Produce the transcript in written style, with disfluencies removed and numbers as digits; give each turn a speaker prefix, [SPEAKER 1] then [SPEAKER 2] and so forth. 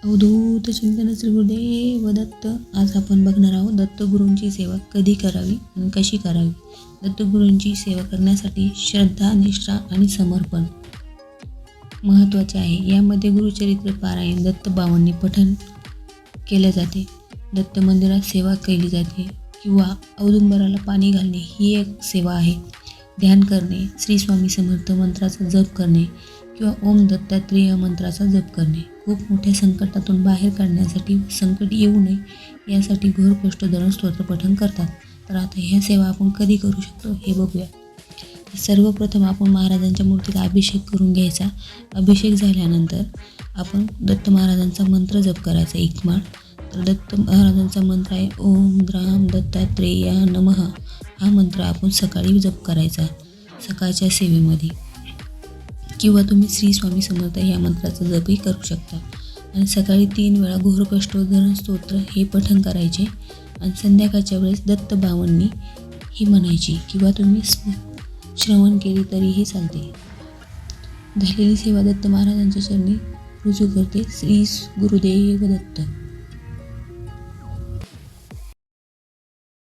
[SPEAKER 1] अवधूत चिंतन श्री गुरुदेव दत्त. आज आपण बघणार आहोत दत्तगुरूंची सेवा कधी करावी आणि कशी करावी. दत्तगुरूंची सेवा करण्यासाठी श्रद्धा, निष्ठा आणि समर्पण महत्त्वाचे आहे. यामध्ये गुरुचरित्र पारायण, दत्तबावांनी पठण केले जाते, दत्त मंदिरात सेवा केली जाते किंवा औदुंबराला पाणी घालणे ही एक सेवा आहे. ध्यान करणे, श्री स्वामी समर्थ मंत्राचा जप करणे किंवा ओम दत्तात्रेय मंत्राचा जप करणे. खूप मोठ्या संकटातून बाहेर काढण्यासाठी, संकट येऊ नये यासाठी घोर कष्ट धरून स्तोत्र पठण करतात. तर आता ह्या सेवा आपण कधी करू शकतो हे बघूया. सर्वप्रथम आपण महाराजांच्या मूर्तीला अभिषेक करून घ्यायचा. अभिषेक झाल्यानंतर आपण दत्त महाराजांचा मंत्र जप करायचा एक माळ. तर दत्त महाराजांचा मंत्र आहे ओम द्राम दत्तात्रेया नमः. हा मंत्र आपण सकाळी जप करायचा सकाळच्या सेवेमध्ये, किंवा तुम्ही श्री स्वामी समर्थ या मंत्राचा जपही करू शकता. आणि सकाळी 3 वेळा घोर कष्ट धरण स्तोत्र हे पठण करायचे आणि संध्याकाळच्या वेळेस दत्तबावांनी ही म्हणायची किंवा तुम्ही श्रवण केली तरीही चालते. झालेली सेवा दत्त महाराजांच्या चरणी रुजू करते. श्री गुरुदेव दत्त.